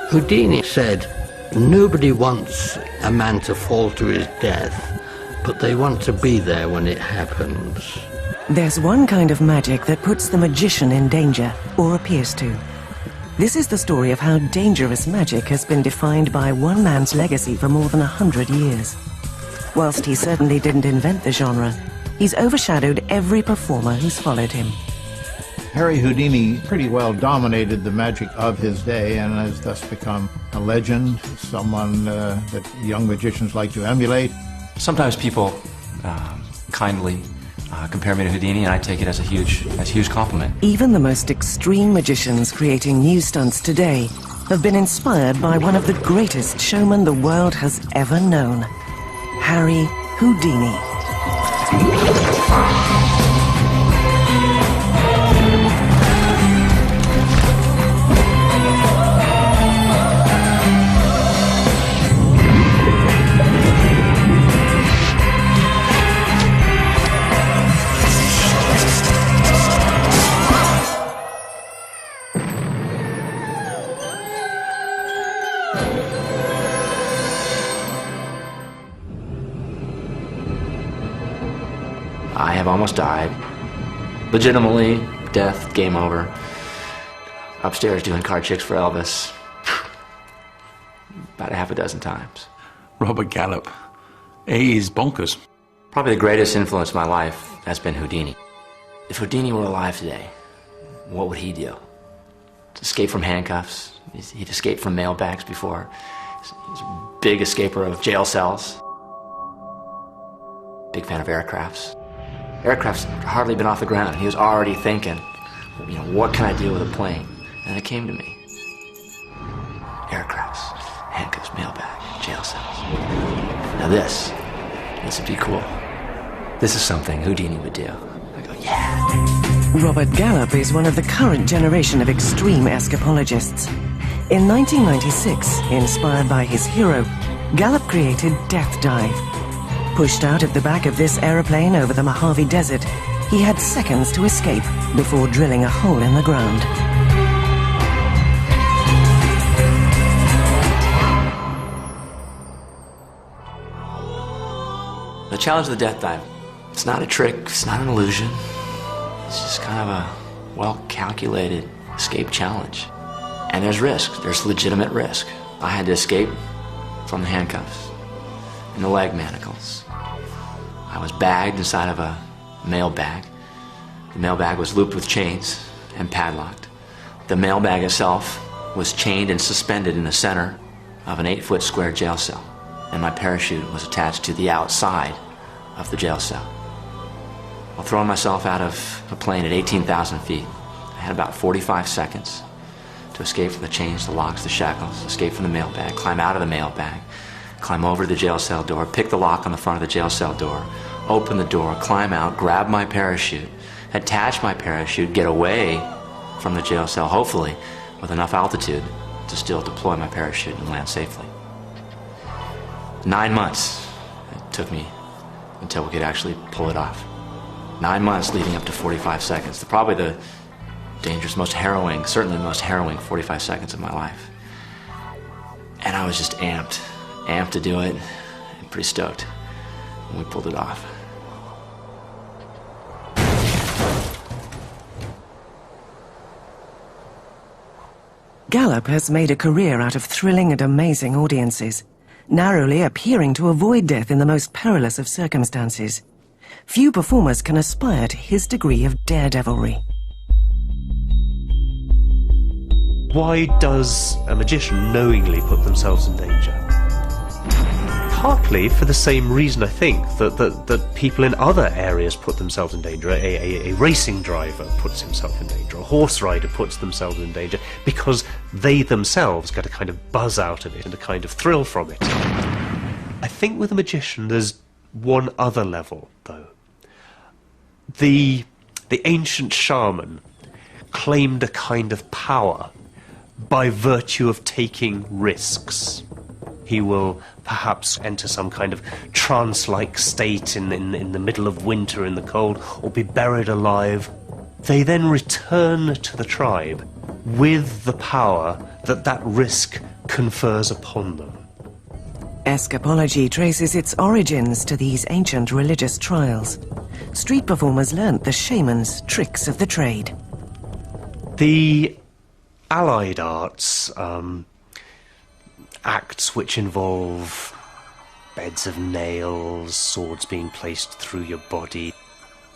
Houdini said, nobody wants a man to fall to his death, but they want to be there when it happens. There's one kind of magic that puts the magician in danger, or appears to. This is the story of how dangerous magic has been defined by one man's legacy for more than 100 years. Whilst he certainly didn't invent the genre, he's overshadowed every performer who's followed him. Harry Houdini pretty well dominated the magic of his day and has thus become a legend, someone that young magicians like to emulate. Sometimes people kindly compare me to Houdini, and I take it as a huge compliment. Even the most extreme magicians creating new stunts today have been inspired by one of the greatest showmen the world has ever known, Harry Houdini. I have almost died. Legitimately, death, game over. Upstairs doing card tricks for Elvis. About a half a dozen times. Robert Gallup. He's bonkers. Probably the greatest influence in my life has been Houdini. If Houdini were alive today, what would he do? To escape from handcuffs. He'd escaped from mailbags before. He's a big escaper of jail cells. Big fan of aircrafts. Aircraft's hardly been off the ground. He was already thinking, what can I do with a plane? And it came to me. Aircrafts, handcuffs, mailbag, jail cells. Now this would be cool. This is something Houdini would do. I go, yeah. Robert Gallup is one of the current generation of extreme escapologists. In 1996, inspired by his hero, Gallup created Death Dive. Pushed out of the back of this aeroplane over the Mojave Desert, he had seconds to escape before drilling a hole in the ground. The challenge of the death dive, it's not a trick, it's not an illusion. It's just kind of a well-calculated escape challenge. And there's risk, there's legitimate risk. I had to escape from the handcuffs and the leg manacles. I was bagged inside of a mailbag. The mailbag was looped with chains and padlocked. The mailbag itself was chained and suspended in the center of an 8-foot square jail cell. And my parachute was attached to the outside of the jail cell. While throwing myself out of a plane at 18,000 feet, I had about 45 seconds to escape from the chains, the locks, the shackles, escape from the mailbag, climb out of the mailbag, climb over to the jail cell door, pick the lock on the front of the jail cell door, open the door, climb out, grab my parachute, attach my parachute, get away from the jail cell, hopefully with enough altitude to still deploy my parachute and land safely. 9 months it took me until we could actually pull it off. 9 months leading up to 45 seconds. Probably the dangerous, most harrowing, certainly the most harrowing 45 seconds of my life. And I was just amped to do it, and pretty stoked when we pulled it off. Gallup has made a career out of thrilling and amazing audiences, narrowly appearing to avoid death in the most perilous of circumstances. Few performers can aspire to his degree of daredevilry. Why does a magician knowingly put themselves in danger? Partly for the same reason, I think, that people in other areas put themselves in danger. A racing driver puts himself in danger. A horse rider puts themselves in danger because they themselves get a kind of buzz out of it and a kind of thrill from it. I think with a magician there's one other level, though. The ancient shaman claimed a kind of power by virtue of taking risks. He will perhaps enter some kind of trance-like state in the middle of winter in the cold, or be buried alive. They then return to the tribe with the power that risk confers upon them. Escapology traces its origins to these ancient religious trials. Street performers learnt the shaman's tricks of the trade. The allied arts, acts which involve beds of nails, swords being placed through your body,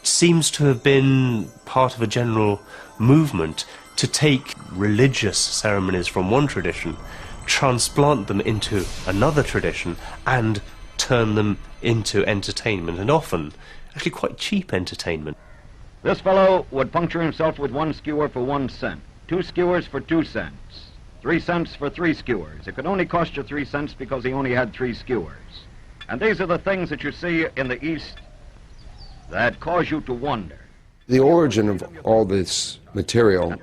seems to have been part of a general movement to take religious ceremonies from one tradition, transplant them into another tradition, and turn them into entertainment, and often actually quite cheap entertainment. This fellow would puncture himself with 1 skewer for 1 cent, 2 skewers for 2 cents, 3 cents for 3 skewers. It could only cost you 3 cents because he only had 3 skewers. And these are the things that you see in the East that cause you to wonder. The origin of all this material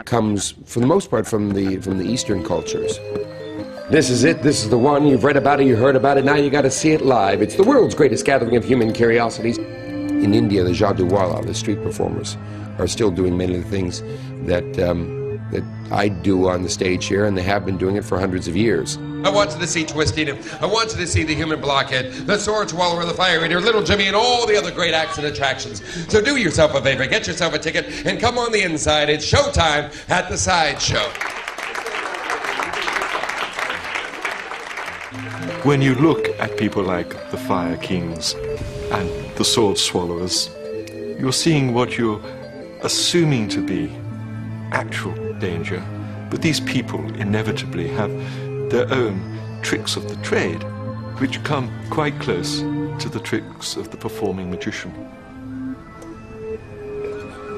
comes, for the most part, from the Eastern cultures. This is it, this is the one, you've read about it, you heard about it, now you got to see it live. It's the world's greatest gathering of human curiosities. In India, the Jadduwala, the street performers, are still doing many of the things that, that I do on the stage here, and they have been doing it for hundreds of years. I wanted to see Twisting Him. I wanted to see the Human Blockhead, the Sword Swallower, the Fire Eater, Little Jimmy, and all the other great acts and attractions. So do yourself a favor, get yourself a ticket, and come on the inside. It's showtime at the Sideshow. When you look at people like the Fire Kings and the Sword Swallowers, you're seeing what you're assuming to be actual danger. But these people inevitably have their own tricks of the trade, which come quite close to the tricks of the performing magician.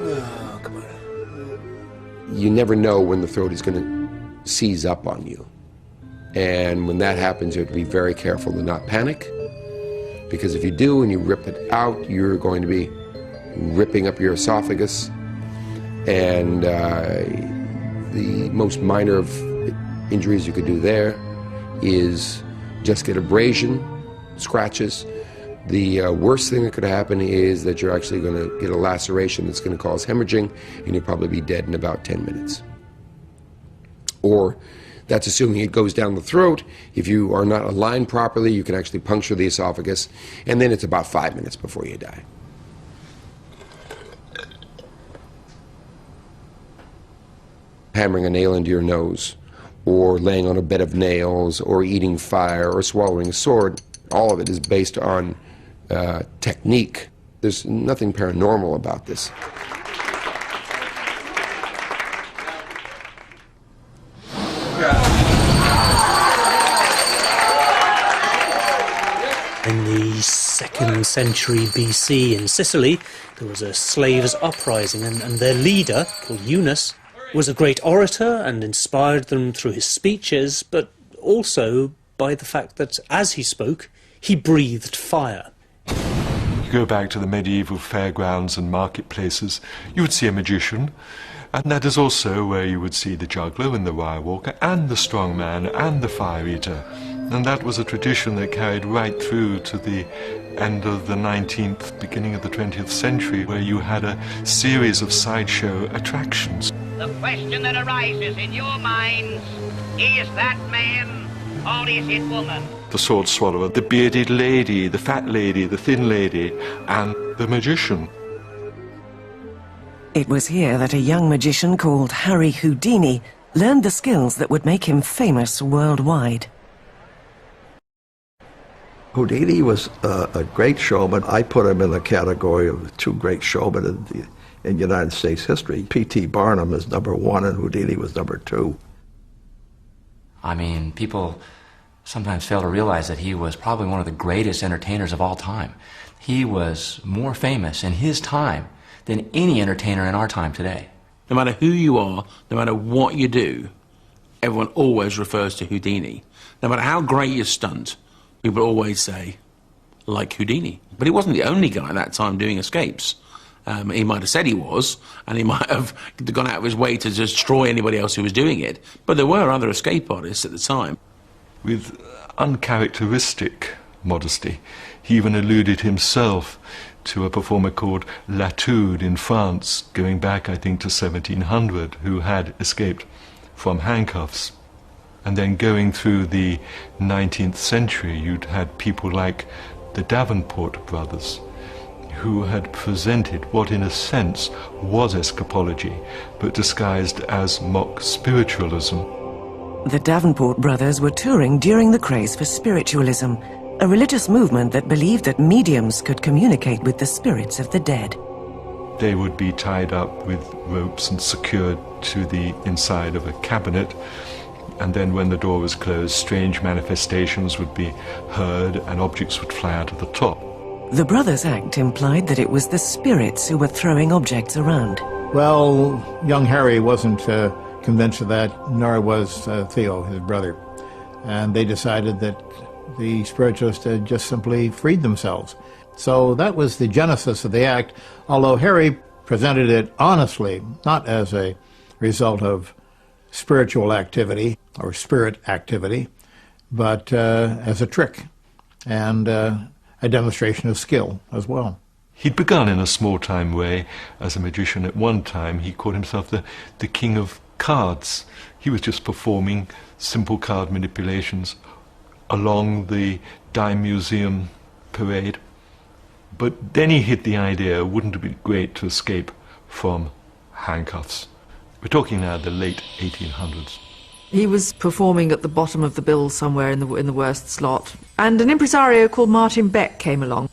Oh, come on. You never know when the throat is going to seize up on you. And when that happens, you have to be very careful to not panic, because if you do and you rip it out, you're going to be ripping up your esophagus. And the most minor of injuries you could do there is just get abrasion, scratches. The worst thing that could happen is that you're actually going to get a laceration that's going to cause hemorrhaging, and you'll probably be dead in about 10 minutes. Or, that's assuming it goes down the throat. If you are not aligned properly, you can actually puncture the esophagus, and then it's about 5 minutes before you die. Hammering a nail into your nose, or laying on a bed of nails, or eating fire, or swallowing a sword, all of it is based on technique. There's nothing paranormal about this. In the 2nd century BC in Sicily, there was a slaves' uprising, and their leader, called Eunice, was a great orator and inspired them through his speeches, but also by the fact that as he spoke, he breathed fire. You go back to the medieval fairgrounds and marketplaces, you would see a magician, and that is also where you would see the juggler and the wire walker and the strong man and the fire eater. And that was a tradition that carried right through to the end of the 19th, beginning of the 20th century, where you had a series of sideshow attractions. The question that arises in your minds, is that man or is it woman? The sword swallower, the bearded lady, the fat lady, the thin lady, and the magician. It was here that a young magician called Harry Houdini learned the skills that would make him famous worldwide. Houdini was a great showman. I put him in the category of 2 great showmen in United States history. P.T. Barnum is #1 and Houdini was #2. I mean, people sometimes fail to realize that he was probably one of the greatest entertainers of all time. He was more famous in his time than any entertainer in our time today. No matter who you are, no matter what you do, everyone always refers to Houdini. No matter how great your stunt, people always say, like Houdini. But he wasn't the only guy at that time doing escapes. He might have said he was, and he might have gone out of his way to destroy anybody else who was doing it. But there were other escape artists at the time. With uncharacteristic modesty, he even alluded himself to a performer called Latude in France, going back, I think, to 1700, who had escaped from handcuffs. And then going through the 19th century, you'd had people like the Davenport brothers, who had presented what in a sense was escapology, but disguised as mock spiritualism. The Davenport brothers were touring during the craze for spiritualism, a religious movement that believed that mediums could communicate with the spirits of the dead. They would be tied up with ropes and secured to the inside of a cabinet, and then when the door was closed, strange manifestations would be heard and objects would fly out of the top. The brothers' act implied that it was the spirits who were throwing objects around. Well, young Harry wasn't convinced of that, nor was Theo, his brother. And they decided that the spiritualists had just simply freed themselves. So that was the genesis of the act, although Harry presented it honestly, not as a result of spiritual activity or spirit activity, but as a trick and a demonstration of skill as well. He'd begun in a small-time way as a magician. At one time, he called himself the king of cards. He was just performing simple card manipulations along the Dime Museum parade. But then he hit the idea, wouldn't it be great to escape from handcuffs? We're talking now the late 1800s. He was performing at the bottom of the bill somewhere in the worst slot, and an impresario called Martin Beck came along.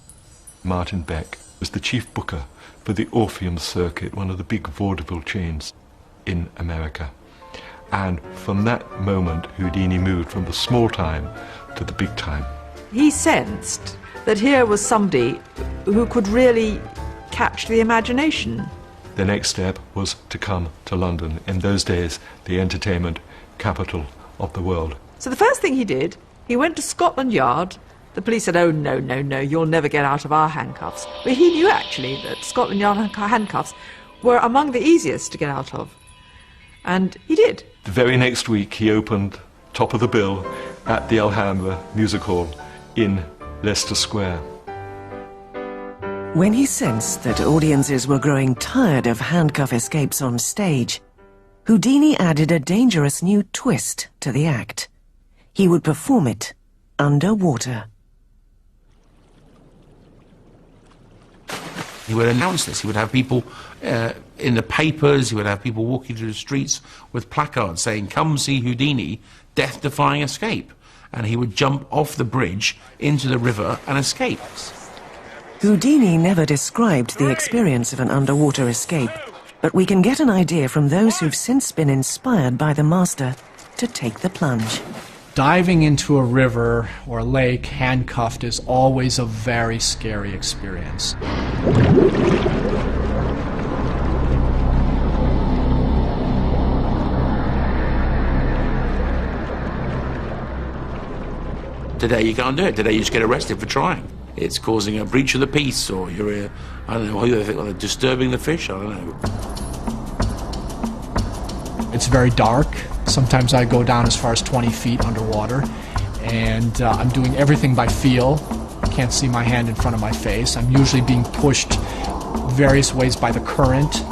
Martin Beck was the chief booker for the Orpheum Circuit, one of the big vaudeville chains in America. And from that moment, Houdini moved from the small time to the big time. He sensed that here was somebody who could really catch the imagination. The next step was to come to London, in those days the entertainment capital of the world. So the first thing he did, he went to Scotland Yard. The police said, oh, no, you'll never get out of our handcuffs. But he knew actually that Scotland Yard handcuffs were among the easiest to get out of. And he did. The very next week he opened top of the bill at the Alhambra Music Hall in Leicester Square. When he sensed that audiences were growing tired of handcuff escapes on stage, Houdini added a dangerous new twist to the act. He would perform it underwater. He would announce this. He would have people in the papers, he would have people walking through the streets with placards saying, "Come see Houdini, death-defying escape." And he would jump off the bridge into the river and escape. Houdini never described the experience of an underwater escape, but we can get an idea from those who've since been inspired by the master to take the plunge. Diving into a river or a lake handcuffed is always a very scary experience. Today you can't do it. Today you just get arrested for trying. It's causing a breach of the peace, or you're, I don't know, who they think, disturbing the fish, I don't know. It's very dark. Sometimes I go down as far as 20 feet underwater, and I'm doing everything by feel. Can't see my hand in front of my face. I'm usually being pushed various ways by the current.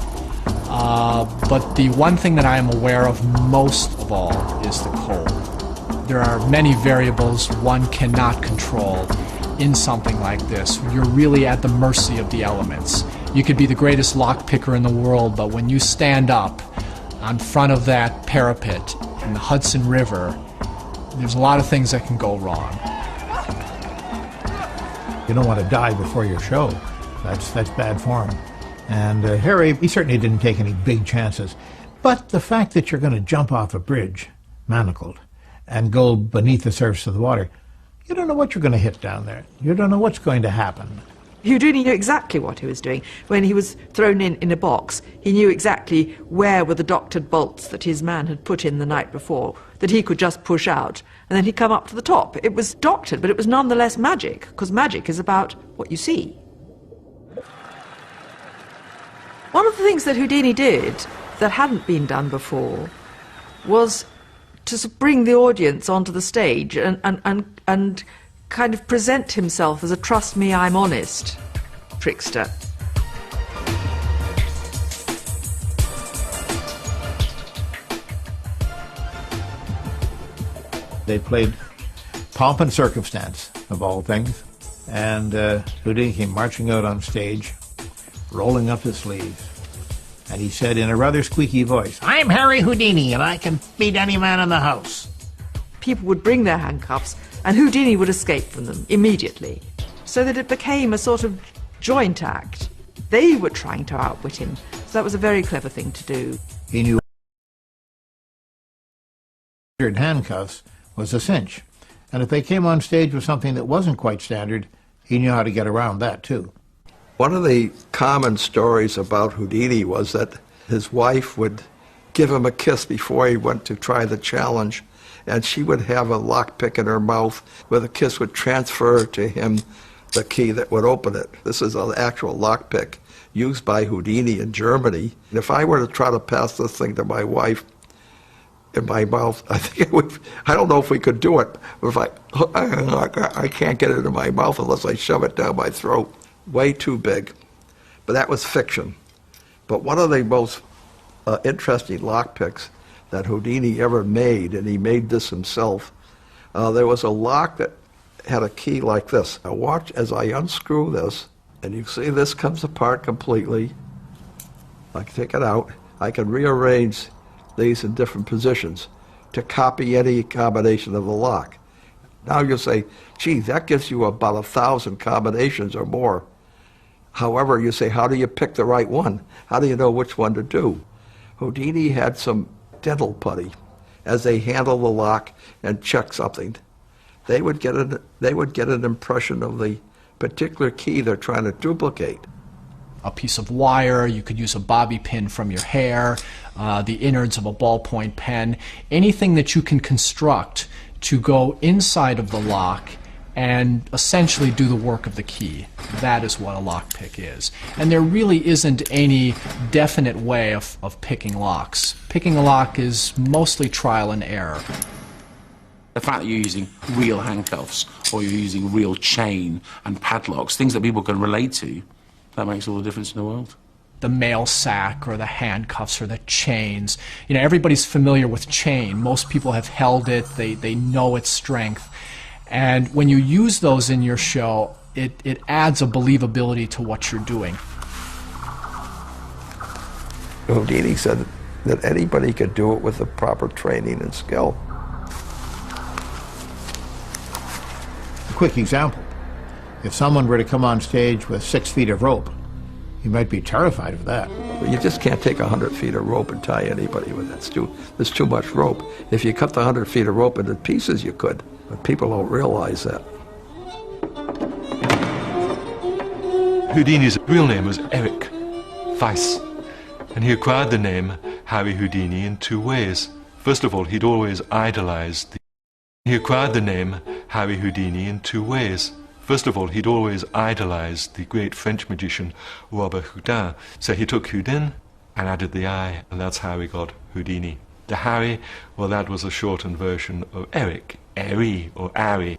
But the one thing that I am aware of most of all is the cold. There are many variables one cannot control in something like this. You're really at the mercy of the elements. You could be the greatest lock picker in the world, but when you stand up on front of that parapet in the Hudson River, there's a lot of things that can go wrong. You don't want to die before your show. That's bad form. And Harry, he certainly didn't take any big chances. But the fact that you're going to jump off a bridge, manacled, and go beneath the surface of the water, you don't know what you're going to hit down there. You don't know what's going to happen. Houdini knew exactly what he was doing. When he was thrown in a box, he knew exactly where were the doctored bolts that his man had put in the night before, that he could just push out, and then he'd come up to the top. It was doctored, but it was nonetheless magic, because magic is about what you see. One of the things that Houdini did that hadn't been done before was to bring the audience onto the stage and kind of present himself as a trust me, I'm honest trickster. They played Pomp and Circumstance, of all things, and Houdini came marching out on stage, rolling up his sleeves, and he said in a rather squeaky voice, "I'm Harry Houdini, and I can beat any man in the house." People would bring their handcuffs, and Houdini would escape from them immediately, so that it became a sort of joint act. They were trying to outwit him, so that was a very clever thing to do. He knew handcuffs was a cinch, and if they came on stage with something that wasn't quite standard, he knew how to get around that too. One of the common stories about Houdini was that his wife would give him a kiss before he went to try the challenge, and she would have a lockpick in her mouth where the kiss would transfer to him the key that would open it. This is an actual lockpick used by Houdini in Germany. If I were to try to pass this thing to my wife in my mouth, I think it would, I don't know if we could do it. If I can't get it in my mouth unless I shove it down my throat. Way too big. But that was fiction. But one of the most interesting lockpicks that Houdini ever made, and he made this himself, there was a lock that had a key like this. Now watch as I unscrew this, and you see this comes apart completely. I can take it out. I can rearrange these in different positions to copy any combination of the lock. Now you'll say, gee, that gives you about 1,000 combinations or more. However, you say, how do you pick the right one? How do you know which one to do? Houdini had some dental putty as they handle the lock and check something. They would get an impression of the particular key they're trying to duplicate. A piece of wire, you could use a bobby pin from your hair, the innards of a ballpoint pen, anything that you can construct to go inside of the lock and essentially do the work of the key. That is what a lockpick is. And there really isn't any definite way of picking locks. Picking a lock is mostly trial and error. The fact that you're using real handcuffs or you're using real chain and padlocks, things that people can relate to, that makes all the difference in the world. The mail sack or the handcuffs or the chains. You know, everybody's familiar with chain. Most people have held it. They know its strength. And when you use those in your show, it adds a believability to what you're doing. Houdini said that anybody could do it with the proper training and skill. A quick example. If someone were to come on stage with 6 feet of rope, you might be terrified of that. But you just can't take 100 feet of rope and tie anybody with it. There's too much rope. If you cut the 100 feet of rope into pieces, you could. But people don't realize that. Houdini's real name was Eric Weiss, and he acquired the name Harry Houdini in 2 ways. First of all, he'd always idolized the... He acquired the name Harry Houdini in 2 ways. First of all, he'd always idolized the great French magician Robert Houdin. So he took Houdin and added the I, and that's how he got Houdini. The Harry, well, that was a shortened version of Eric, Eri or Ari,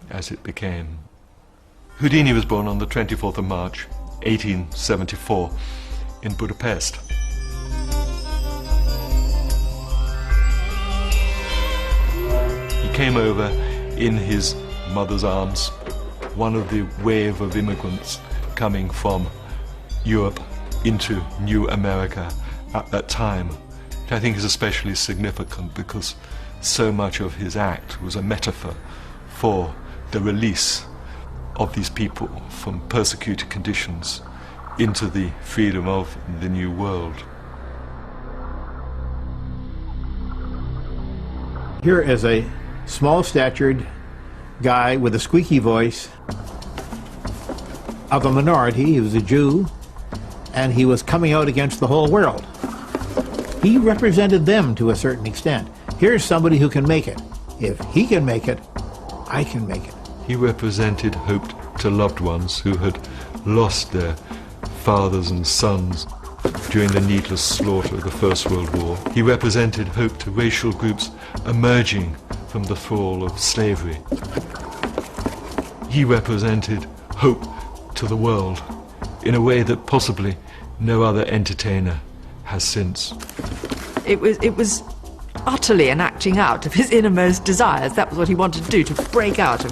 as it became. Houdini was born on the 24th of March, 1874, in Budapest. He came over in his mother's arms, one of the wave of immigrants coming from Europe into New America at that time, which I think is especially significant because so much of his act was a metaphor for the release of these people from persecuted conditions into the freedom of the new world. Here is a small-statured guy with a squeaky voice of a minority. He was a Jew, and he was coming out against the whole world. He represented them to a certain extent. Here's somebody who can make it. If he can make it, I can make it. He represented hope to loved ones who had lost their fathers and sons during the needless slaughter of the First World War. He represented hope to racial groups emerging from the thrall of slavery. He represented hope to the world in a way that possibly no other entertainer has since. It was utterly an acting out of his innermost desires. That was what he wanted to do, to break out of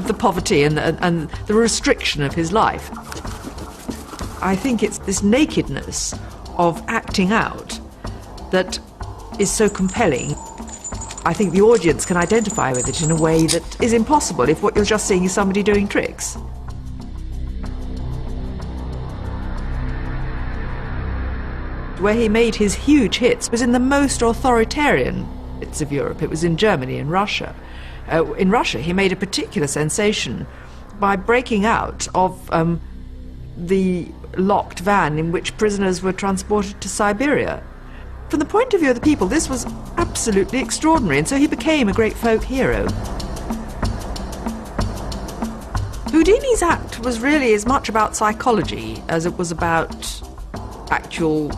the poverty and the restriction of his life. I think it's this nakedness of acting out that is so compelling. I think the audience can identify with it in a way that is impossible if what you're just seeing is somebody doing tricks. Where he made his huge hits was in the most authoritarian bits of Europe. It was in Germany and Russia. In Russia, he made a particular sensation by breaking out of the locked van in which prisoners were transported to Siberia. From the point of view of the people, this was absolutely extraordinary, and so he became a great folk hero. Houdini's act was really as much about psychology as it was about actual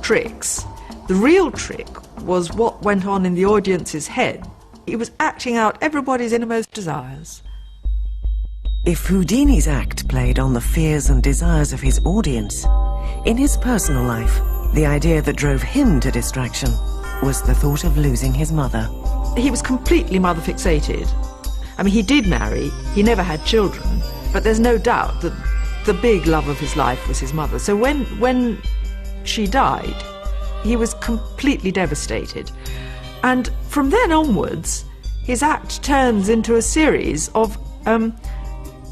tricks. The real trick was what went on in the audience's head. He was acting out everybody's innermost desires. If Houdini's act played on the fears and desires of his audience, in his personal life, the idea that drove him to distraction was the thought of losing his mother. He was completely mother-fixated. I mean, he did marry, he never had children, but there's no doubt that the big love of his life was his mother. So when she died, he was completely devastated. And from then onwards, his act turns into a series of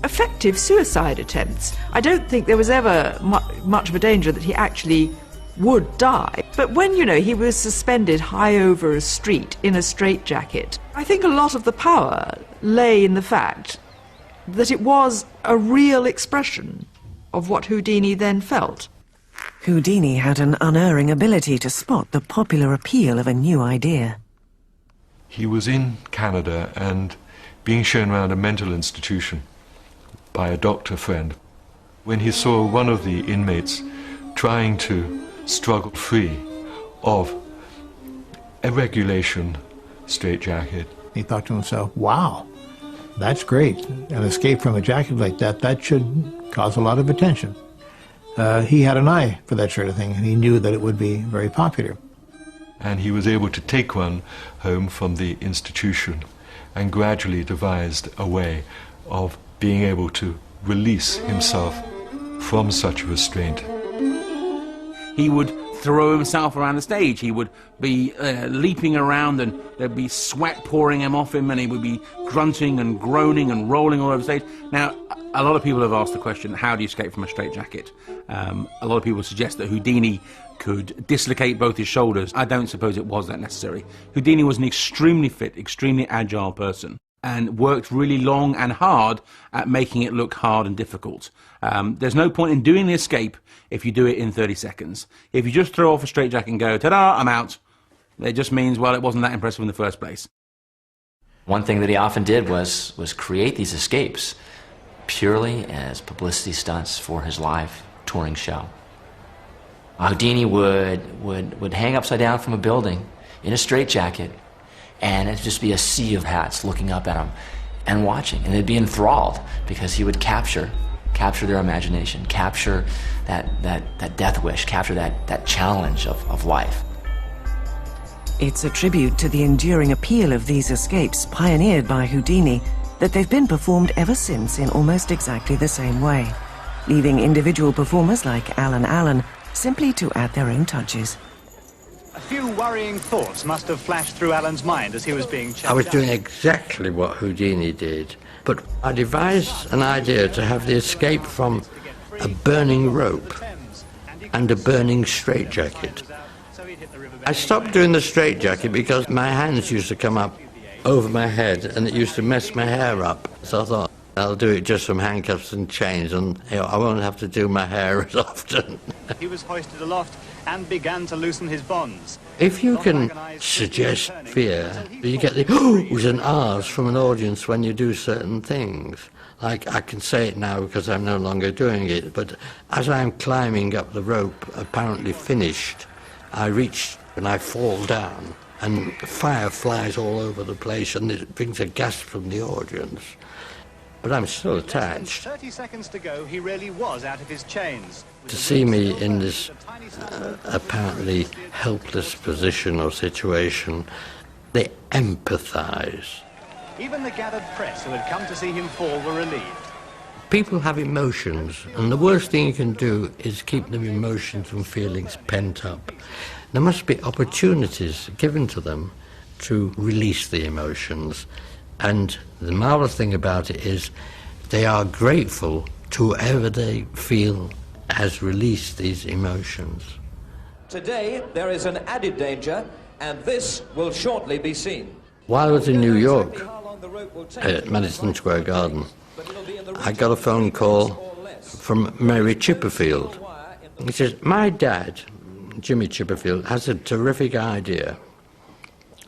effective suicide attempts. I don't think there was ever much of a danger that he actually would die. But when, he was suspended high over a street in a straitjacket, I think a lot of the power lay in the fact that it was a real expression of what Houdini then felt. Houdini had an unerring ability to spot the popular appeal of a new idea. He was in Canada and being shown around a mental institution by a doctor friend when he saw one of the inmates trying to struggle free of a regulation straitjacket. He thought to himself, wow, that's great. An escape from a jacket like that should cause a lot of attention. He had an eye for that sort of thing, and he knew that it would be very popular. And he was able to take one home from the institution and gradually devised a way of being able to release himself from such restraint. He would throw himself around the stage. He would be leaping around, and there'd be sweat pouring him off him, and he would be grunting and groaning and rolling all over the stage. Now, a lot of people have asked the question, how do you escape from a straitjacket? A lot of people suggest that Houdini could dislocate both his shoulders. I don't suppose it was that necessary. Houdini was an extremely fit, extremely agile person, and worked really long and hard at making it look hard and difficult. There's no point in doing the escape if you do it in 30 seconds. If you just throw off a straitjacket and go, ta-da, I'm out, it just means, well, it wasn't that impressive in the first place. One thing that he often did was create these escapes purely as publicity stunts for his live touring show. Houdini would hang upside down from a building in a straitjacket, and it'd just be a sea of hats looking up at him and watching, and they'd be enthralled because he would capture their imagination, capture that death wish, capture that challenge of life. It's a tribute to the enduring appeal of these escapes pioneered by Houdini that they've been performed ever since in almost exactly the same way, leaving individual performers like Alan Allen simply to add their own touches. A few worrying thoughts must have flashed through Alan's mind as he was being checked I was out. doing exactly what Houdini did, but I devised an idea to have the escape from a burning rope and a burning straitjacket. I stopped doing the straitjacket because my hands used to come up over my head and it used to mess my hair up. So I thought, I'll do it just from handcuffs and chains, and I won't have to do my hair as often. He was hoisted aloft and began to loosen his bonds. If you can suggest fear, you get the oohs and ahs from an audience when you do certain things. Like, I can say it now because I'm no longer doing it, but as I'm climbing up the rope, apparently finished, I reach and I fall down, and fire flies all over the place, and it brings a gasp from the audience. but I'm still attached. 30 seconds to go, he really was out of his chains. To see me in this apparently helpless position or situation, they empathise. Even the gathered press who had come to see him fall were relieved. People have emotions, and the worst thing you can do is keep them emotions and feelings pent up. There must be opportunities given to them to release the emotions. And the marvellous thing about it is they are grateful to whoever they feel has released these emotions. Today there is an added danger, and this will shortly be seen. While I was in New York, at Madison Square Garden, I got a phone call from Mary Chipperfield. He says, my dad, Jimmy Chipperfield, has a terrific idea.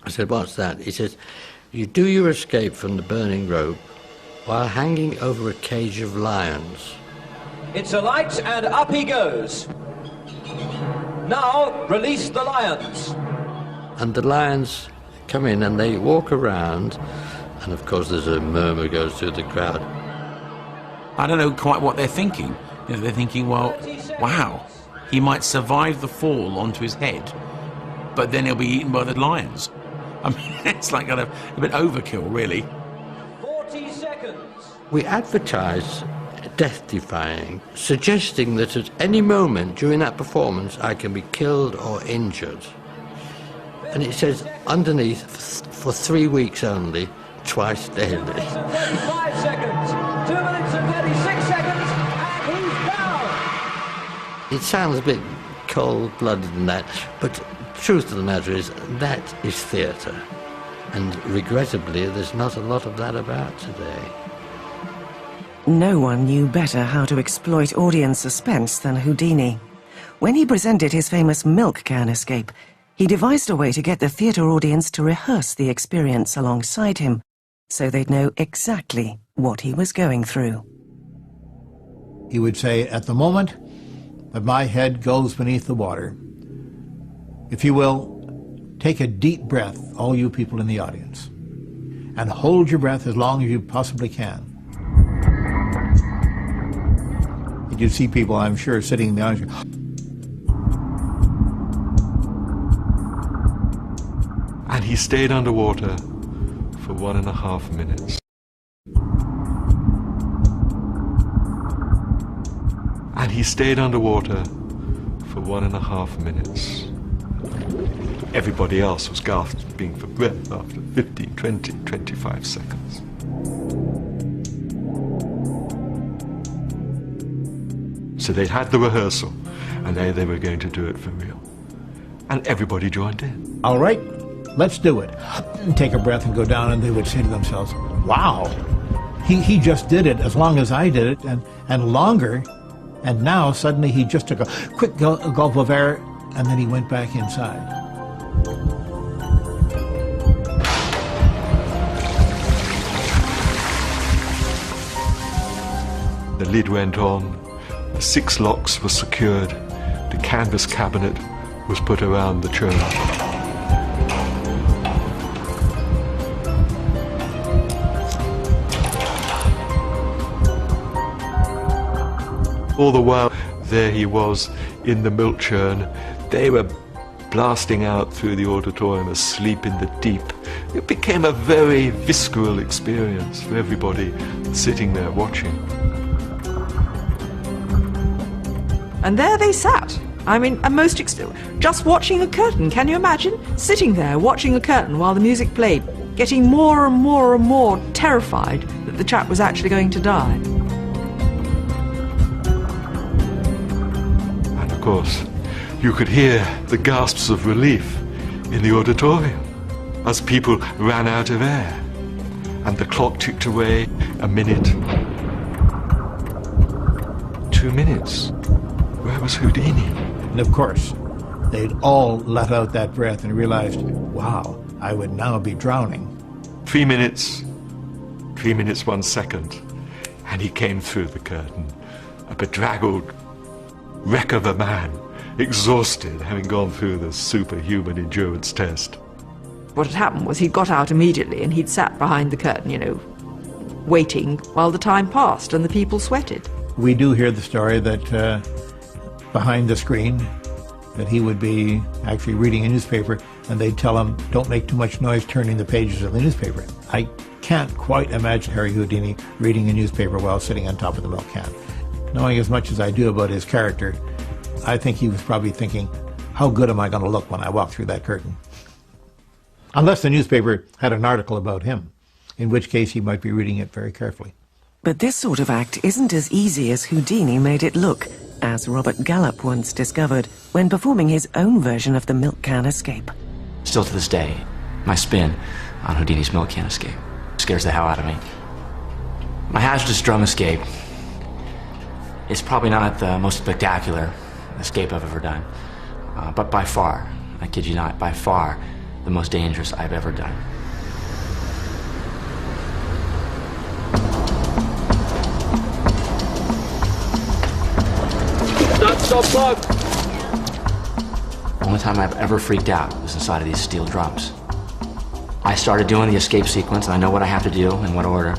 I said, what's that? He says, you do your escape from the burning rope while hanging over a cage of lions. It's alight and up he goes. Now release the lions. And the lions come in and they walk around, and of course there's a murmur goes through the crowd. I don't know quite what they're thinking. You know, they're thinking, well, wow, he might survive the fall onto his head, but then he'll be eaten by the lions. I mean, it's like kind of a bit overkill, really. 40 seconds. We advertise death-defying, suggesting that at any moment during that performance I can be killed or injured. And it says underneath, for 3 weeks only, twice daily. 35 seconds, 2 minutes and 36 seconds, and he's down. It sounds a bit cold-blooded and that, but the truth of the matter is that is theatre. And regrettably, there's not a lot of that about today. No one knew better how to exploit audience suspense than Houdini. When he presented his famous milk can escape, he devised a way to get the theatre audience to rehearse the experience alongside him, so they'd know exactly what he was going through. He would say, at the moment that my head goes beneath the water, if you will, take a deep breath, all you people in the audience, and hold your breath as long as you possibly can. You'd see people, I'm sure, sitting in the audience. And he stayed underwater for 1.5 minutes. And he stayed underwater for 1.5 minutes. Everybody else was gasping for breath after 15, 20, 25 seconds. So they'd had the rehearsal, and they were going to do it for real. And everybody joined in. All right, let's do it. Take a breath and go down, and they would say to themselves, wow, he just did it as long as I did it, and longer, and now suddenly he just took a quick gulp of air, and then he went back inside. The lid went on, the 6 locks were secured, the canvas cabinet was put around the churn. All the while, there he was in the milk churn. They were blasting out through the auditorium, asleep in the deep. It became a very visceral experience for everybody sitting there watching. And there they sat. I mean, just watching a curtain. Can you imagine? Sitting there, watching a curtain while the music played, getting more and more and more terrified that the chap was actually going to die. And of course, you could hear the gasps of relief in the auditorium as people ran out of air. And the clock ticked away 1 minute. 2 minutes. Where was Houdini? And of course, they'd all let out that breath and realized, wow, I would now be drowning. 3 minutes, 3 minutes, 1 second, and he came through the curtain, a bedraggled wreck of a man, exhausted, having gone through the superhuman endurance test. What had happened was he'd got out immediately and he'd sat behind the curtain, waiting while the time passed and the people sweated. We do hear the story that behind the screen, that he would be actually reading a newspaper and they'd tell him, don't make too much noise turning the pages of the newspaper. I can't quite imagine Harry Houdini reading a newspaper while sitting on top of the milk can. Knowing as much as I do about his character, I think he was probably thinking, how good am I going to look when I walk through that curtain? Unless the newspaper had an article about him, in which case he might be reading it very carefully. But this sort of act isn't as easy as Houdini made it look, as Robert Gallup once discovered when performing his own version of the milk can escape. Still to this day, my spin on Houdini's milk can escape scares the hell out of me. My hazardous drum escape is probably not the most spectacular escape I've ever done, but by far, I kid you not, by far the most dangerous I've ever done. Stop, stop. The only time I've ever freaked out was inside of these steel drums. I started doing the escape sequence, and I know what I have to do in what order,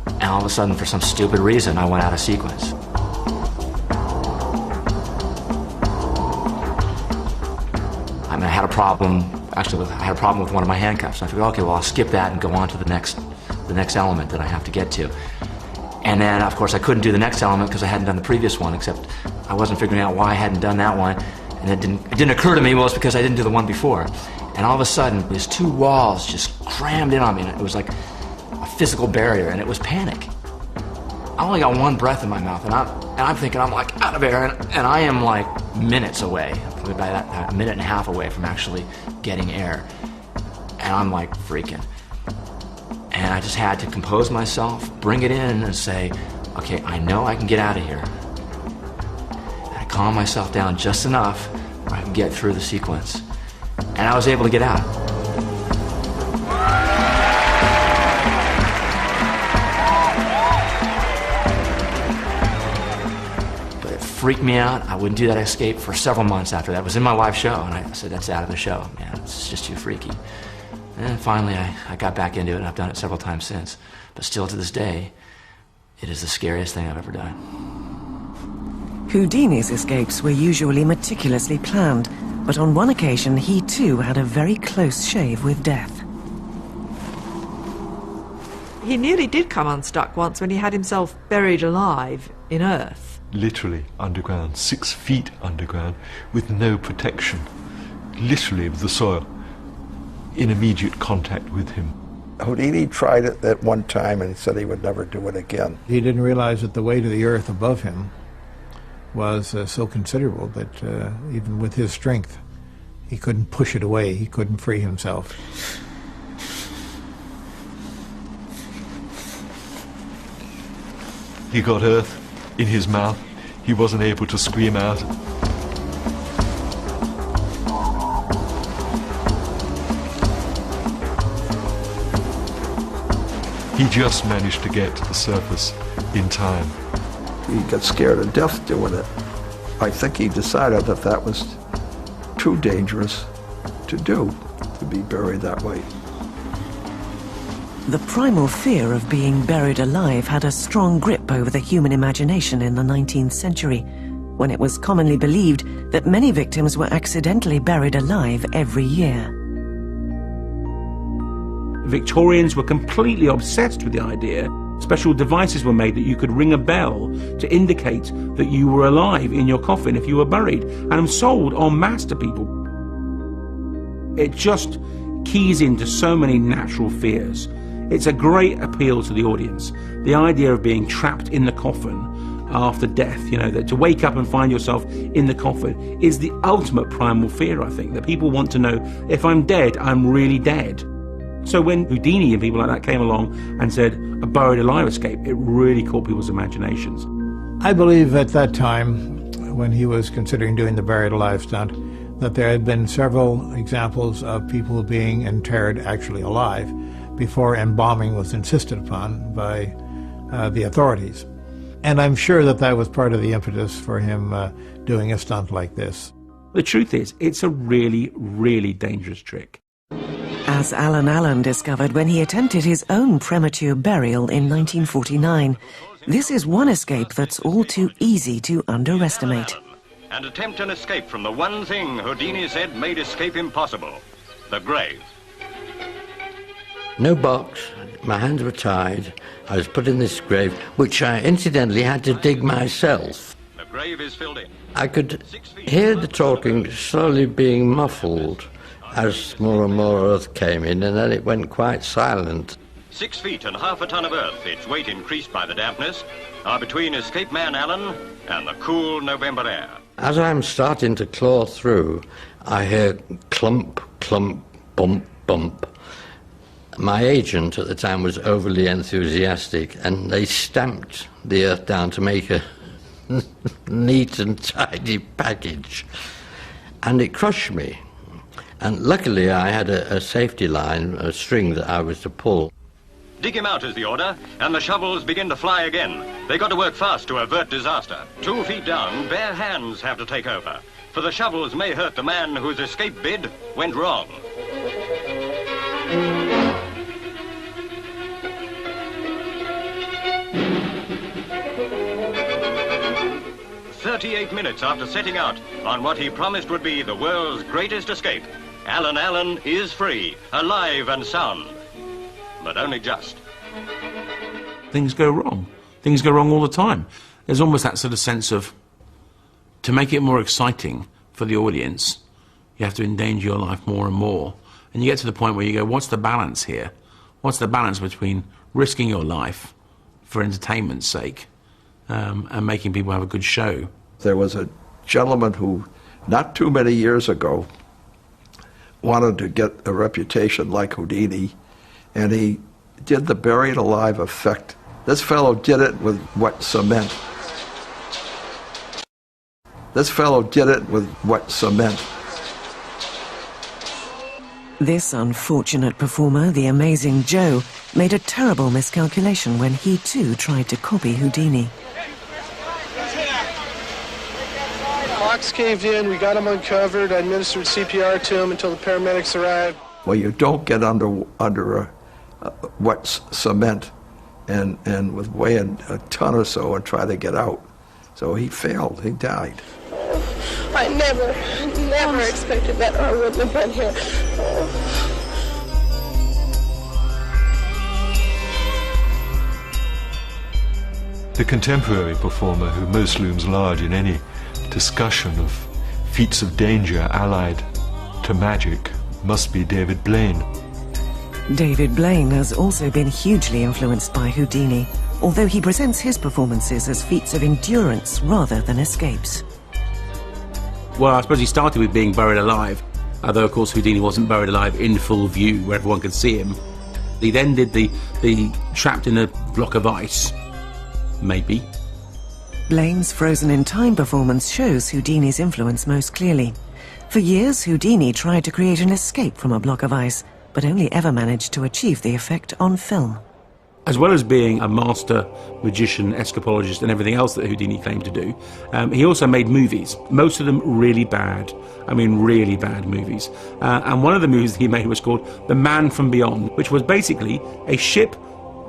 and all of a sudden, for some stupid reason, I went out of sequence. I mean, I had a problem with one of my handcuffs. I figured, okay, well, I'll skip that and go on to the next element that I have to get to. And then, of course, I couldn't do the next element because I hadn't done the previous one, except I wasn't figuring out why I hadn't done that one. And it didn't occur to me, well, it's because I didn't do the one before. And all of a sudden, these two walls just crammed in on me, and it was like a physical barrier, and it was panic. I only got one breath in my mouth, and I'm thinking I'm like out of air, and I am like minutes away, probably by that a minute and a half away from actually getting air. And I'm like freaking. And I just had to compose myself, bring it in, and say, okay, I know I can get out of here. And I calm myself down just enough where I can get through the sequence. And I was able to get out. But it freaked me out. I wouldn't do that escape for several months after that. It was in my live show, and I said, that's out of the show, man. It's just too freaky. And finally, I got back into it, and I've done it several times since. But still, to this day, it is the scariest thing I've ever done. Houdini's escapes were usually meticulously planned, but on one occasion he too had a very close shave with death. He nearly did come unstuck once when he had himself buried alive in earth. Literally underground, 6 feet underground, with no protection. Literally the soil in immediate contact with him. Houdini tried it at one time and said he would never do it again. He didn't realize that the weight of the earth above him was so considerable that even with his strength, he couldn't push it away, he couldn't free himself. He got earth in his mouth. He wasn't able to scream out. He just managed to get to the surface in time. He got scared to death doing it. I think he decided that that was too dangerous to do, to be buried that way. The primal fear of being buried alive had a strong grip over the human imagination in the 19th century, when it was commonly believed that many victims were accidentally buried alive every year. Victorians were completely obsessed with the idea. Special devices were made that you could ring a bell to indicate that you were alive in your coffin if you were buried, and sold en masse to people. It just keys into so many natural fears. It's a great appeal to the audience. The idea of being trapped in the coffin after death, you know, that to wake up and find yourself in the coffin is the ultimate primal fear, I think, that people want to know, if I'm dead, I'm really dead. So when Houdini and people like that came along and said a buried alive escape, it really caught people's imaginations. I believe at that time, when he was considering doing the buried alive stunt, that there had been several examples of people being interred actually alive before embalming was insisted upon by the authorities. And I'm sure that that was part of the impetus for him doing a stunt like this. The truth is, it's a really, really dangerous trick. As Alan Allen discovered when he attempted his own premature burial in 1949, this is one escape that's all too easy to underestimate. And attempt an escape from the one thing Houdini said made escape impossible, the grave. No box, my hands were tied, I was put in this grave, which I incidentally had to dig myself. The grave is filled in. I could hear the talking slowly being muffled as more and more earth came in, and then it went quite silent. 6 feet and half a ton of earth, its weight increased by the dampness, are between escape man Allen and the cool November air. As I'm starting to claw through, I hear clump, clump, bump, bump. My agent at the time was overly enthusiastic, and they stamped the earth down to make a neat and tidy package. And it crushed me. And luckily I had a safety line, a string that I was to pull. Dig him out is the order, and the shovels begin to fly again. They got to work fast to avert disaster. 2 feet down, bare hands have to take over, for the shovels may hurt the man whose escape bid went wrong. "38 minutes after setting out on what he promised would be the world's greatest escape, Alan Allen is free, alive and sound. But only just." Things go wrong. Things go wrong all the time. There's almost that sort of sense of, to make it more exciting for the audience, you have to endanger your life more and more. And you get to the point where you go, what's the balance here? What's the balance between risking your life for entertainment's sake and making people have a good show? There was a gentleman who, not too many years ago, wanted to get a reputation like Houdini, and he did the buried alive effect. This fellow did it with wet cement. This fellow did it with wet cement. This unfortunate performer, the amazing Joe, made a terrible miscalculation when he too tried to copy Houdini. Box caved in, we got him uncovered, I administered CPR to him until the paramedics arrived. Well, you don't get under wet cement and with weighing a ton or so and try to get out. So he failed, he died. I never expected that I wouldn't have been here. The contemporary performer who most looms large in any discussion of feats of danger allied to magic must be David Blaine. David Blaine has also been hugely influenced by Houdini, although he presents his performances as feats of endurance rather than escapes. Well, I suppose he started with being buried alive, although of course Houdini wasn't buried alive in full view where everyone could see him. He then did the trapped in a block of ice, maybe. Blaine's Frozen in Time performance shows Houdini's influence most clearly. For years, Houdini tried to create an escape from a block of ice, but only ever managed to achieve the effect on film. As well as being a master magician, escapologist, and everything else that Houdini claimed to do, he also made movies, most of them really bad. I mean, really bad movies. And one of the movies he made was called The Man from Beyond, which was basically a ship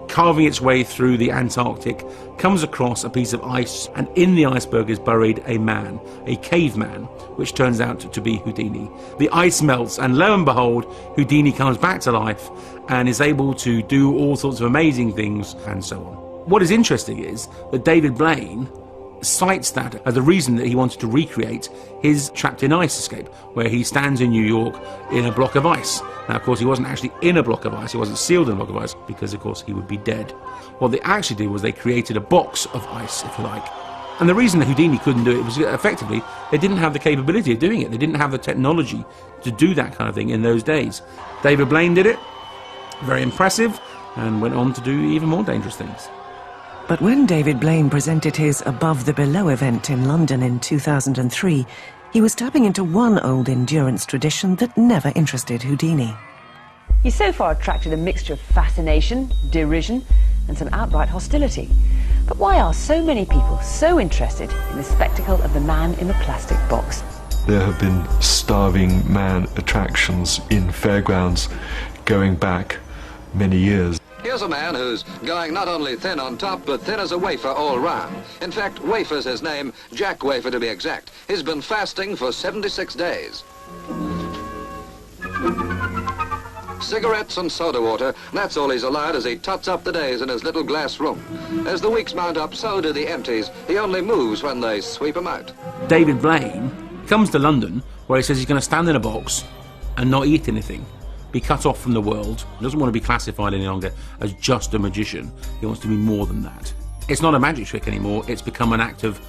carving its way through the Antarctic, comes across a piece of ice, and in the iceberg is buried a man, a caveman, which turns out to be Houdini. The ice melts, and lo and behold, Houdini comes back to life and is able to do all sorts of amazing things, and so on. What is interesting is that David Blaine cites that as the reason that he wanted to recreate his Trapped in Ice escape, where he stands in New York in a block of ice. Now, of course, he wasn't actually in a block of ice, he wasn't sealed in a block of ice, because, of course, he would be dead. What they actually did was they created a box of ice, if you like. And the reason that Houdini couldn't do it was effectively they didn't have the capability of doing it. They didn't have the technology to do that kind of thing in those days. David Blaine did it, very impressive, and went on to do even more dangerous things. But when David Blaine presented his Above the Below event in London in 2003, he was tapping into one old endurance tradition that never interested Houdini. He's so far attracted a mixture of fascination, derision, and some outright hostility. But why are so many people so interested in the spectacle of the man in the plastic box? There have been starving man attractions in fairgrounds going back many years. Here's a man who's going not only thin on top, but thin as a wafer all round. In fact, Wafer's his name, Jack Wafer to be exact. He's been fasting for 76 days. Cigarettes and soda water, that's all he's allowed as he tots up the days in his little glass room. As the weeks mount up, so do the empties. He only moves when they sweep him out. David Blaine comes to London, where he says he's going to stand in a box and not eat anything, be cut off from the world. He doesn't want to be classified any longer as just a magician. He wants to be more than that. It's not a magic trick anymore. It's become an act of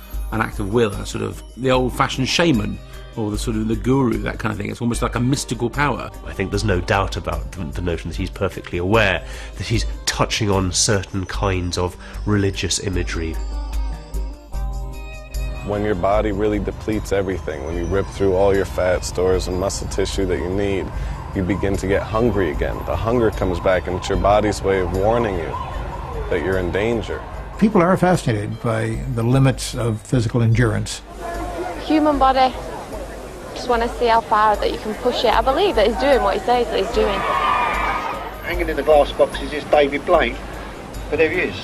will, a sort of the old-fashioned shaman, or the sort of the guru, that kind of thing. It's almost like a mystical power. I think there's no doubt about the notion that he's perfectly aware that he's touching on certain kinds of religious imagery. When your body really depletes everything, when you rip through all your fat stores and muscle tissue that you need, you begin to get hungry again. The hunger comes back, and it's your body's way of warning you that you're in danger. People are fascinated by the limits of physical endurance. Human body. Just want to see how far that you can push it. I believe that he's doing what he says that he's doing. Hanging in the glass boxes is David Blaine, but there he is,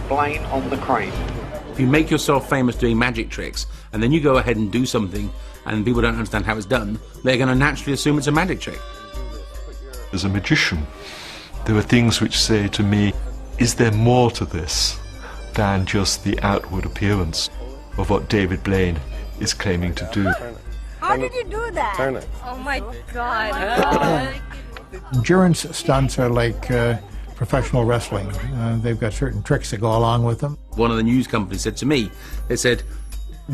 Blaine on the crane. If you make yourself famous doing magic tricks, and then you go ahead and do something, and people don't understand how it's done, they're going to naturally assume it's a magic trick. As a magician, there are things which say to me, is there more to this than just the outward appearance of what David Blaine is claiming to do? How did you do that? Turn it. Oh my God. Endurance stunts are like professional wrestling. They've got certain tricks that go along with them. One of the news companies said to me, they said,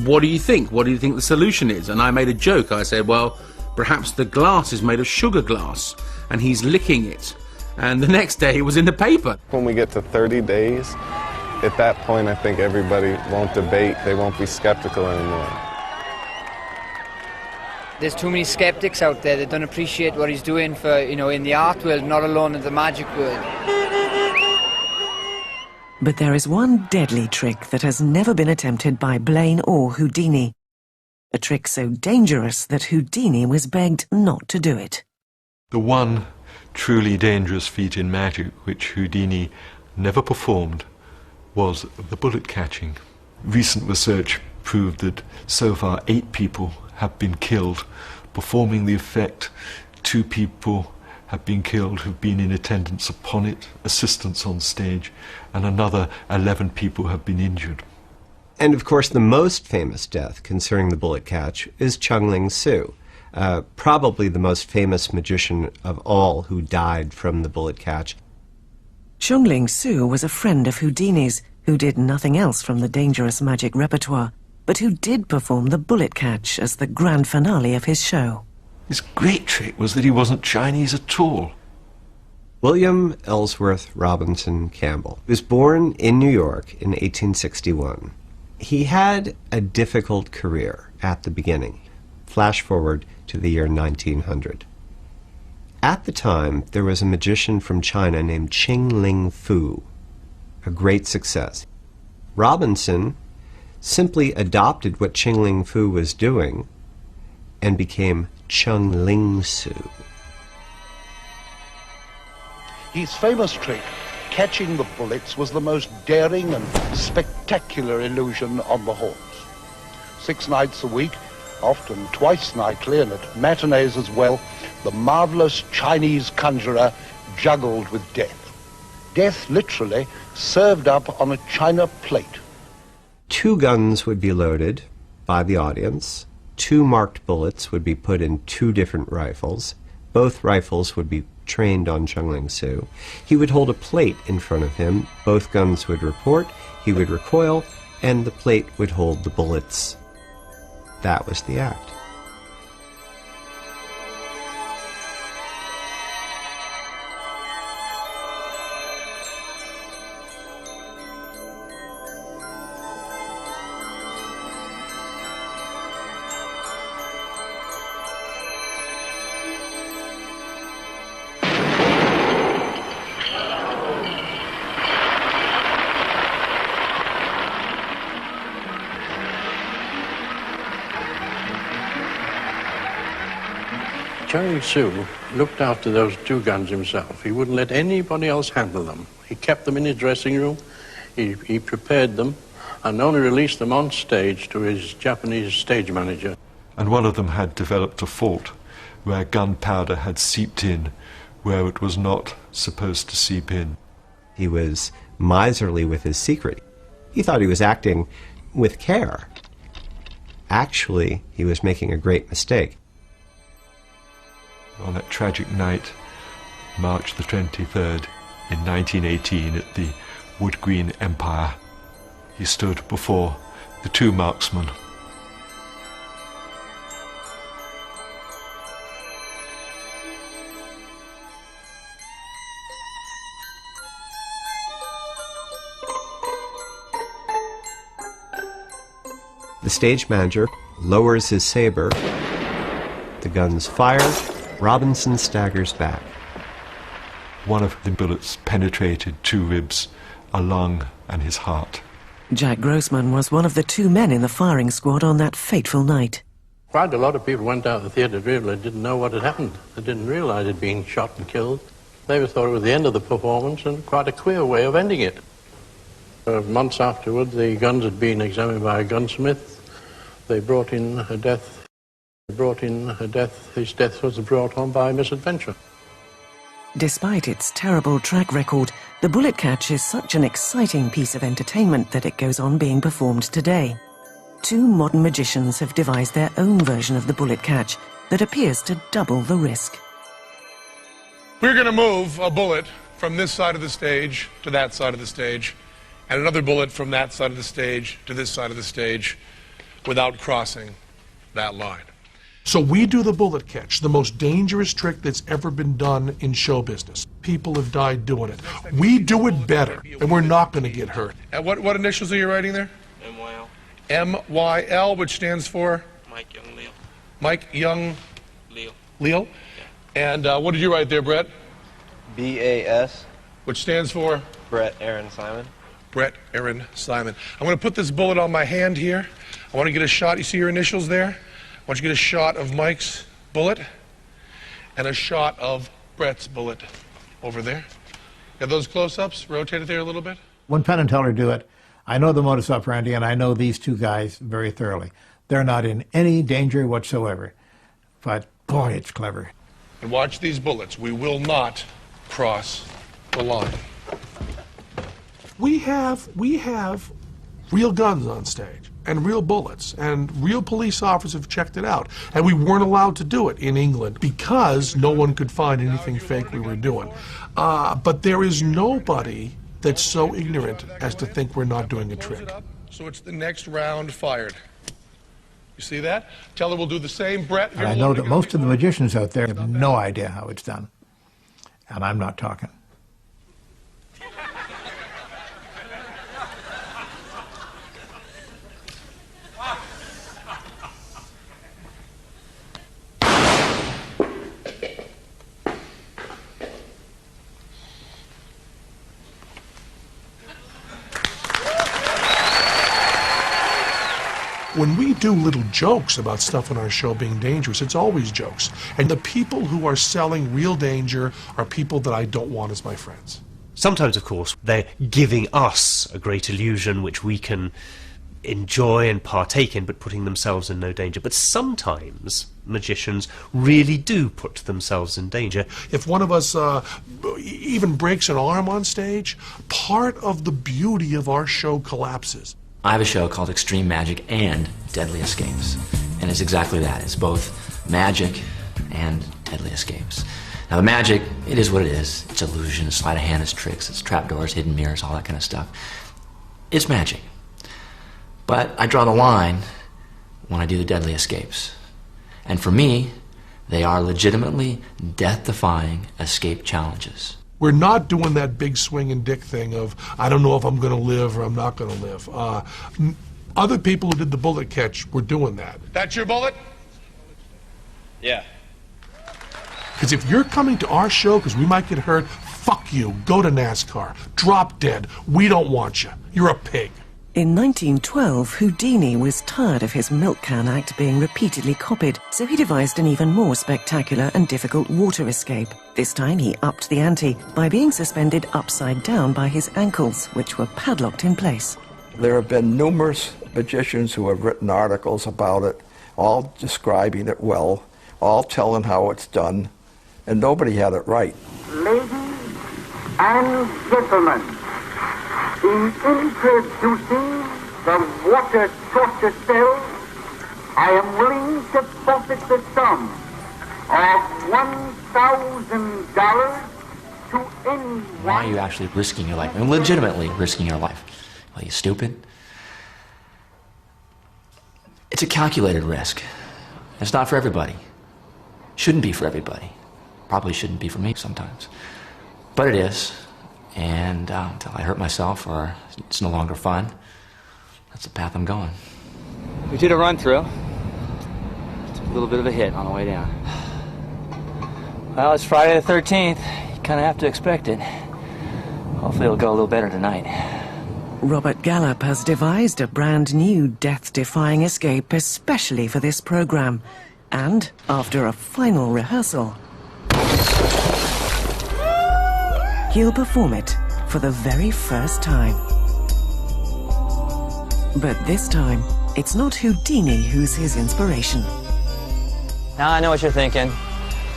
what do you think? What do you think the solution is? And I made a joke. I said, well, perhaps the glass is made of sugar glass, and he's licking it. And the next day it was in the paper. When we get to 30 days, at that point I think everybody won't debate, they won't be skeptical anymore. There's too many skeptics out there that don't appreciate what he's doing for, in the art world, not alone in the magic world. But there is one deadly trick that has never been attempted by Blaine or Houdini. A trick so dangerous that Houdini was begged not to do it. The one truly dangerous feat in magic which Houdini never performed was the bullet catching. Recent research proved that so far 8 people have been killed performing the effect. 2 people have been killed who've been in attendance upon it, assistants on stage, and another 11 people have been injured. And of course the most famous death concerning the bullet catch is Chung Su, probably the most famous magician of all who died from the bullet catch. Chung Su was a friend of Houdini's, who did nothing else from the dangerous magic repertoire, but who did perform the bullet catch as the grand finale of his show. His great trick was that he wasn't Chinese at all. William Ellsworth Robinson Campbell was born in New York in 1861. He had a difficult career at the beginning. Flash forward to the year 1900. At the time, there was a magician from China named Ling Fu, a great success. Robinson simply adopted what Ling Fu was doing and became Chung Su. His famous trick, catching the bullets, was the most daring and spectacular illusion on the horse. 6 nights a week, often twice nightly and at matinees as well, the marvelous Chinese conjurer juggled with death. Death literally served up on a china plate. 2 guns would be loaded by the audience. 2 marked bullets would be put in 2 different rifles. Both rifles would be trained on Chung Su. He would hold a plate in front of him. Both guns would report, he would recoil, and the plate would hold the bullets. That was the act. Chung looked after those two guns himself. He wouldn't let anybody else handle them. He kept them in his dressing room, he prepared them, and only released them on stage to his Japanese stage manager. And one of them had developed a fault where gunpowder had seeped in where it was not supposed to seep in. He was miserly with his secret. He thought he was acting with care. Actually, he was making a great mistake. On that tragic night, March the 23rd, in 1918, at the Wood Green Empire, he stood before the two marksmen. The stage manager lowers his saber. The guns fire. Robinson staggers back. One of the bullets penetrated two ribs, a lung, and his heart. Jack Grossman was one of the two men in the firing squad on that fateful night. Quite a lot of people went out of the theatre really didn't know what had happened. They didn't realise he'd been shot and killed. They thought it was the end of the performance, and quite a queer way of ending it. Months afterward, the guns had been examined by a gunsmith. They brought in a death. His death was brought on by misadventure. Despite its terrible track record, the bullet catch is such an exciting piece of entertainment that it goes on being performed today. Two modern magicians have devised their own version of the bullet catch that appears to double the risk. We're going to move a bullet from this side of the stage to that side of the stage, and another bullet from that side of the stage to this side of the stage without crossing that line. So we do the bullet catch, the most dangerous trick that's ever been done in show business. People have died doing it. We do it better, and we're not going to get hurt. And what initials are you writing there? MYL. MYL, which stands for? Mike Young Leo. Mike Young Leo. Leo? Yeah. And what did you write there, Brett? BAS. Which stands for? Brett Aaron Simon. Brett Aaron Simon. I'm going to put this bullet on my hand here. I want to get a shot. You see your initials there? I want you to get a shot of Mike's bullet and a shot of Brett's bullet over there. Got those close-ups? Rotate it there a little bit. When Penn and Teller do it, I know the modus operandi, and I know these two guys very thoroughly. They're not in any danger whatsoever. But, boy, it's clever. And watch these bullets. We will not cross the line. We have real guns on stage, and real bullets, and real police officers have checked it out. And we weren't allowed to do it in England because no one could find anything fake we were doing. But there is nobody that's so ignorant as to think we're not doing a trick. So it's the next round fired. You see that? Teller will do the same. Brett, And I know that most of the magicians out there have no idea how it's done. And I'm not talking. When we do little jokes about stuff in our show being dangerous, it's always jokes. And the people who are selling real danger are people that I don't want as my friends. Sometimes, of course, they're giving us a great illusion which we can enjoy and partake in, but putting themselves in no danger. But sometimes magicians really do put themselves in danger. If one of us even breaks an arm on stage, part of the beauty of our show collapses. I have a show called Extreme Magic and Deadly Escapes, and it's exactly that. It's both magic and deadly escapes. Now the magic, it is what it is. It's illusion, it's sleight of hand, it's tricks, it's trapdoors, hidden mirrors, all that kind of stuff. It's magic. But I draw the line when I do the deadly escapes. And for me, they are legitimately death-defying escape challenges. We're not doing that big swing and dick thing of, I don't know if I'm going to live or I'm not going to live. Other people who did the bullet catch were doing that. That's your bullet? Yeah. Because if you're coming to our show because we might get hurt, fuck you. Go to NASCAR. Drop dead. We don't want you. You're a pig. In 1912, Houdini was tired of his milk can act being repeatedly copied, so he devised an even more spectacular and difficult water escape. This time he upped the ante by being suspended upside down by his ankles, which were padlocked in place. There have been numerous magicians who have written articles about it, all describing it well, all telling how it's done, and nobody had it right. Ladies and gentlemen, in introducing the water torture cell, I am willing to forfeit the sum of $1,000 to anyone. Why are you actually risking your life? And legitimately risking your life? Are you stupid? It's a calculated risk. It's not for everybody. Shouldn't be for everybody. Probably shouldn't be for me sometimes. But it is. And until I hurt myself or it's no longer fun, that's the path I'm going. We did a run-through. Took a little bit of a hit on the way down. Well, it's Friday the 13th. You kind of have to expect it. Hopefully it'll go a little better tonight. Robert Gallup has devised a brand new death-defying escape especially for this program. And after a final rehearsal, he'll perform it for the very first time. But this time, it's not Houdini who's his inspiration. Now I know what you're thinking.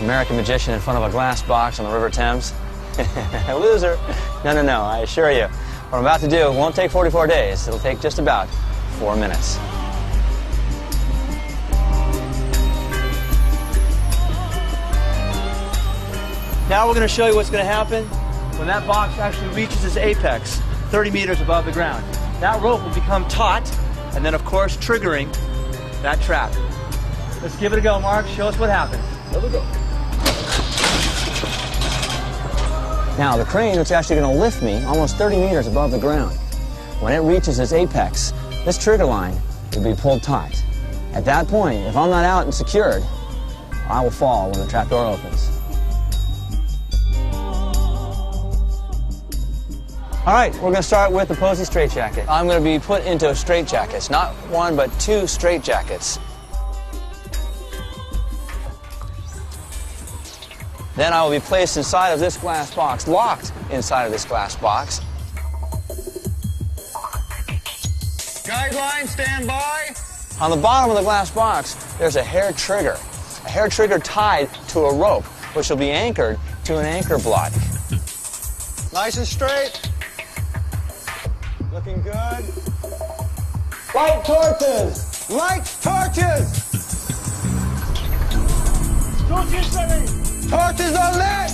American magician in front of a glass box on the River Thames. Loser. No, I assure you. What I'm about to do won't take 44 days. It'll take just about 4 minutes. Now we're going to show you what's going to happen when that box actually reaches its apex, 30 meters above the ground. That rope will become taut, and then, of course, triggering that trap. Let's give it a go, Mark. Show us what happens. Here we go. Now, the crane is actually going to lift me almost 30 meters above the ground. When it reaches its apex, this trigger line will be pulled tight. At that point, if I'm not out and secured, I will fall when the trap door opens. All right, we're going to start with the posy straitjacket. I'm going to be put into straitjackets, not one, but 2 straitjackets. Then I will be placed inside of this glass box, locked inside of this glass box. Guideline, stand by. On the bottom of the glass box, there's a hair trigger tied to a rope, which will be anchored to an anchor block. Nice and straight. Looking good. Light torches! Light torches! Torches ready! Torches are lit!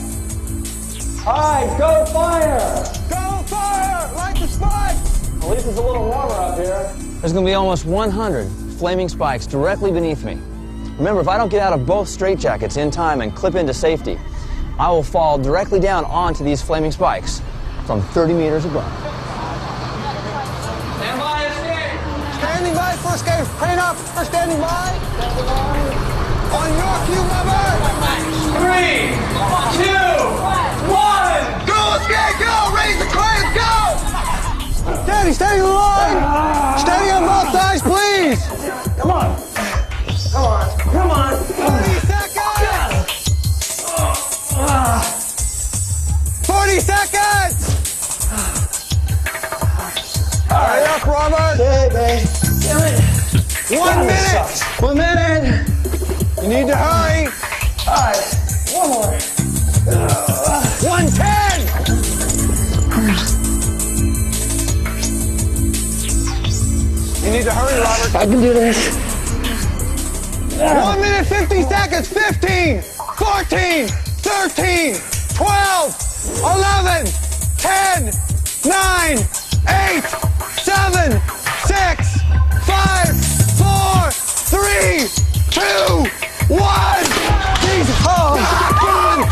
All right, go fire! Go fire! Light the spikes! At least it's a little warmer up here. There's going to be almost 100 flaming spikes directly beneath me. Remember, if I don't get out of both straitjackets in time and clip into safety, I will fall directly down onto these flaming spikes from 30 meters above. Stand by, escape! Standing by for escape. Crane up for standing by. On your cue, Robert! 3, 2, 1! Go, escape, go! Raise the crane, go! Steady the line! Steady on both sides, please! Come on! 40 seconds! 40 seconds! Hurry up, Robert! Okay, babe. Damn it! 1 minute! 1 minute! You need to hurry! All right, one more. 110! You need to hurry, Robert. I can do this. 1 minute, 50 seconds. 15, 14, 13, 12, 11, 10, 9, 8, 7, 6, 5, 4, 3, 2, 1. Jesus. Oh, God.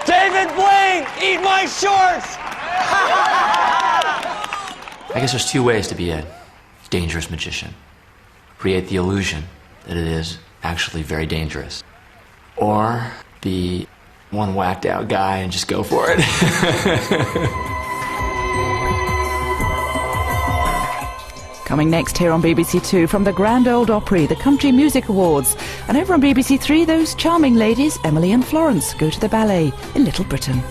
David Blaine, eat my shorts! I guess there's 2 ways to be a dangerous magician. create the illusion that it is actually very dangerous. Or be one whacked out guy and just go for it. Coming next here on BBC Two, from the Grand Ole Opry, the Country Music Awards. And over on BBC Three, those charming ladies, Emily and Florence, go to the ballet in Little Britain.